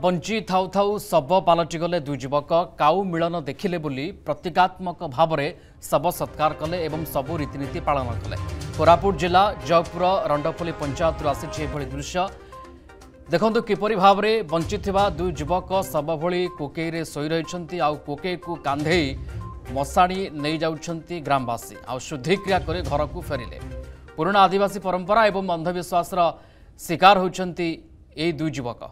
Bunchy थाउ थाउ शव पलटिगले दुई युवक काऊ मिलन देखिले बोली प्रतीकात्मक भाव में शव सत्कार कले एवं सबु रीतिनीति पालन कले। कोरापुट जिला जयपुर रंडपल्ली पंचायत आसी दृश्य देखु किपरि भाव में बंची दुई युवक शव भली कोकेई शोई रही आउ कोकेई को कांधे मशाणी नहीं जाउछंती ग्रामवासी आउ शुद्धिक्रिया करे घर को फेरिले। पुराना आदिवासी परंपरा एवं अंधविश्वास शिकार होती ए दुई युवक।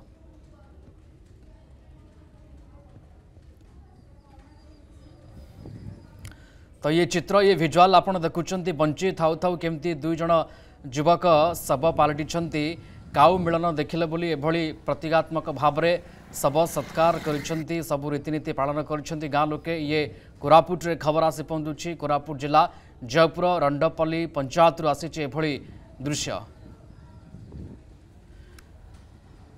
तो ये चित्र ये विजुअल आप देखुंत बंची थाउ थाउ केमती दुई जन युवक शव पलटि काऊ मिलन देखिले बोली एभली प्रतीकात्मक भाव में शव सत्कार करिसेंती सबु रीतिनीति पालन करिसेंती गाँ लोके। ये कोरापुट रे खबर आसी पहुंचुछि। कोरापुट जिला जयपुर रंडपल्ली पंचायत आसी एभली दृश्य।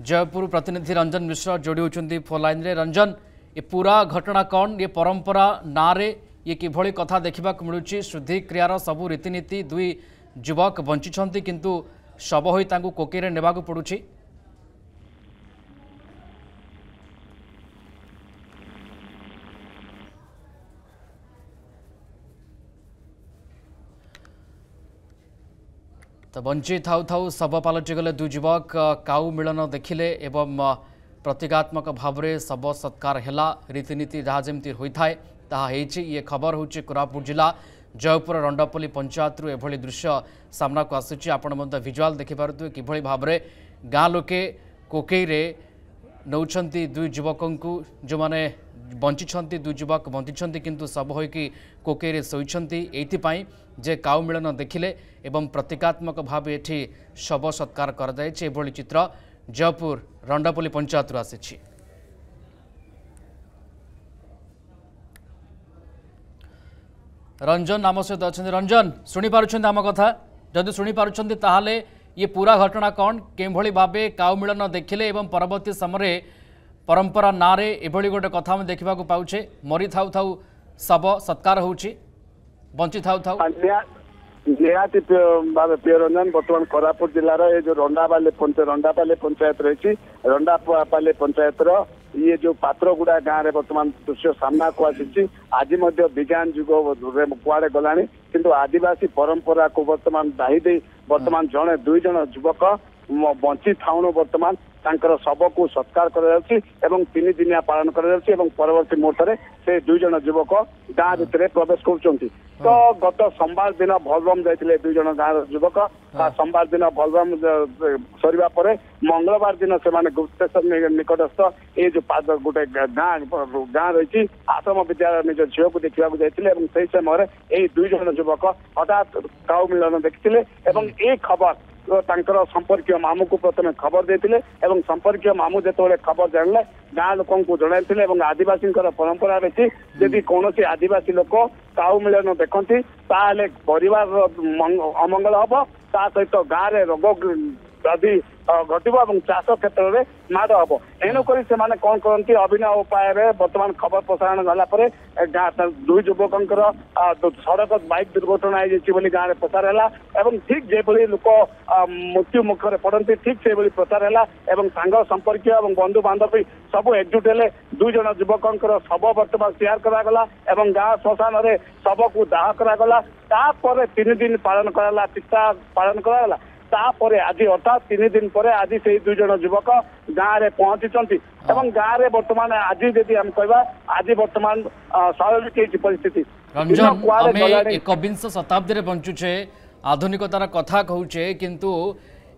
जयपुर प्रतिनिधि रंजन मिश्र जोड़ी होती फोन लाइन रे। रंजन, ये पूरा घटना कौन? ये परंपरा ना रे ये किभली कथा देखा मिलूँ? शुद्धि क्रियार सबु रीतिनीति दुई युवक बंचिछंती किंतु शव होई तांकु कोकेरे नेबाकु पड़ुछि। तो बंची थाउ थाउ शव पलटिगले दुई युवक काऊ मिलन देखिले एवं प्रतीकात्मक भाव में शव सत्कार हैला। रीतिनीति जहाँ जमी होता है ताहा हेछि। ये खबर होछि कोरापुट जिला जयपुर रंडपल्ली पंचायत एभली दृश्य सामना को आसुछि। आपण मध्य विजुअल देखिपारुथिबे किभली भाव में गाँ लोके कोकेई रे नौछंती दुई युवकंकु जो माने बंचिछंती दुई युवक बंचिछंती किंतु सब होइकी कोकेई रे सोइछंती एइथिपाई जे काऊ मिलन देखिले एवं प्रतीकात्मक भाव एठी शव सत्कार कर जायछि। एभली चित्र जयपुर रंडपल्ली पंचायत आसीछि। रंजन नाम सहित अच्छा। रंजन, शुणी पारुछंती आम कथा? जदि शुणी पारुछंती ताहाले ये पूरा घटना कौन? केभली भाबे काऊ मिलन देखिले एवं परवर्ती समय परंपरा ना रे एभली गोटे कथा हम देखा पाउछे। मरी थाउ थाउ शव सत्कार होउछि बंची थाउ थाउ। निहाती प्रिय रंजन, बर्तमान कोरापुट जिलार ये जो रंडापाले पंचायत रही रंडापाले पंचायत ये जो पात्रगुड़ा गाँव में बर्तमान दृश्य सामना को आसी। आज विज्ञान जुग कुआड़े गलानी किंतु आदिवासी परंपरा को बर्तमान दाही दे बर्तमान जड़े दुई जन युवक बंची थाउणु बर्तमान तांकर शव को सत्कार कर तीन दिनिया पालन कर परवर्ती मुहूर्त में से दुई जन युवक गाँ भितर प्रवेश कर। तो गत सोमवार दिन भलबम जाते दुई जन गाँव युवक सोमवार दिन भलबम सरिबा परे मंगलवार दिन से गुप्तेश्वर निकटस्थ ये जो गोटे गाँ रही आश्रम विद्यालय निज झील को देखा जाते समय यही दुई जन युवक हठात काऊ मिलन देखते ये खबर तांकर संपर्कीय मामू को प्रथम खबर देते संपर्कीय मामू जो खबर जानले गाँ लोक जन आदिवासी परंपरा रही यदि कौन आदिवासी लोक काऊ मिलन देखती ताले परिवार अमंगल हम ता सहित गाँव में रोग व्याधि घटव और चाष क्षेत्र में माड़ हम। एणुक कौन करती अभिनव उपाय बर्तमान खबर प्रसारण गलापर दुई युवकर सड़क बाइक दुर्घटना हो गाँव में प्रचार है ठीक जो लोक मृत्यु मुखर पड़ती ठीक से प्रचार है सांग संपर्कीय और बंधु बांधव सब एकजुट है दुई जन युवकर शव बर्तमान शेयर करागला गाँ श्मशान में शव को दाह करागला। तापर 3 दिन पालन कराला चिता पालन करागला। तापर आज अर्थात 3 दिन पर आज से दुई जन युवक गाँव में पहुंची गाँव में बर्तमान आज जदि हम कहवा आज बर्तमान स्वाभाविक परिस्थिति। रंजन, एकविंश शताब्दी में बंचुचे आधुनिकतार कथा कहूचे किंतु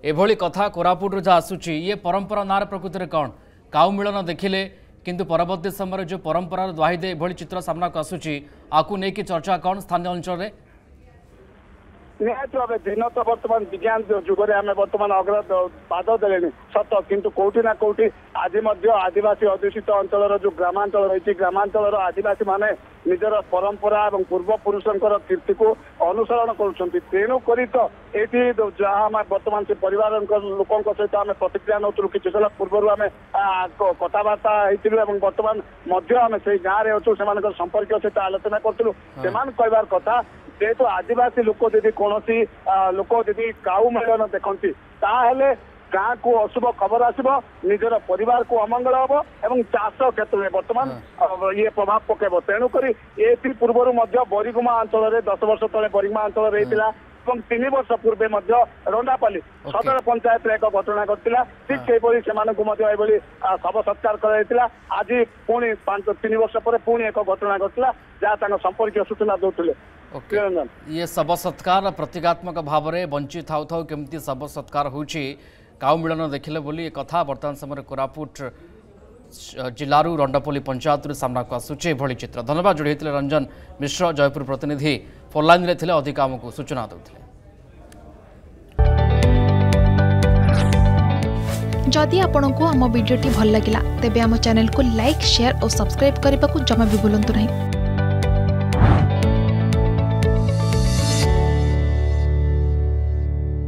एभली कथा कोरापुट जहाँ आसूची ये परंपरा नार प्रकृति में कौन? काऊ मिलन देखिले किंतु परवर्ती समय जो परंपरा दुहाई दे एभली चित्र सामना को आसूची आकु नहीं कि चर्चा कौन स्थानीय अंचल में? निहत भाव दिन तो बर्तमान विज्ञान जुगे आम बर्तमान अग्र पाद दे सत किंतु कौटी ना कौटी आज आदिवासी अध्युषित अंचल जो ग्रामांचल रही ग्रामांचल आदिवासी माने निजर परंपरा और पूर्वपुरुषंकर कीर्ति को अनुसरण करुँच। तेणुक तो ये जहाँ बर्तमान से परिवार लोकों सहित आम प्रतिक्रिया नौलु कि समय पूर्व आम कथबार्ता होती बर्तमान आम से गाँव में अच्छु से संपर्क सहित आलोचना करूँ से कहबार कथा जेहेतु आदिवासी लोक जदि कौन लोक जदि काऊ मिलन देखती ताहले गाँ को अशुभ खबर आसब निजर परिवार को अमंगल हम और चाष क्षेत्र में बर्तमान ये प्रभाव पकेब तेणुक ए पूर्व बरिगुमा अंचल 10 वर्ष तले बरिगुमा अंचल रही 3 वर्ष पूर्वे रंडापाली सदर पंचायत एक घटना घटला ठीक से शव सत्कार कर आज पुणी 3 वर्ष पर पुणी एक घटना घटला जहाँ संपर्क सूचना दौले ये शव सत्कार प्रतीकात्मक भाव में बंची थाउ थाउ केमती शव सत्कार होची काउ मिलन देखिले बोली कथा वर्तमान समय कोरापुट जिलू रंडापल्ली पंचायत सामना को आसूचे भली चित्र। धन्यवाद जोड़ी होते रंजन मिश्र जयपुर प्रतिनिधि फोनलाइन रे थिले अधिक आमको सूचना देते। जदि आपंक आम भिडी भल लगा तेब आम चैनल को लाइक शेयर और सब्सक्राइब करने को जमा भी भूलु नहीं।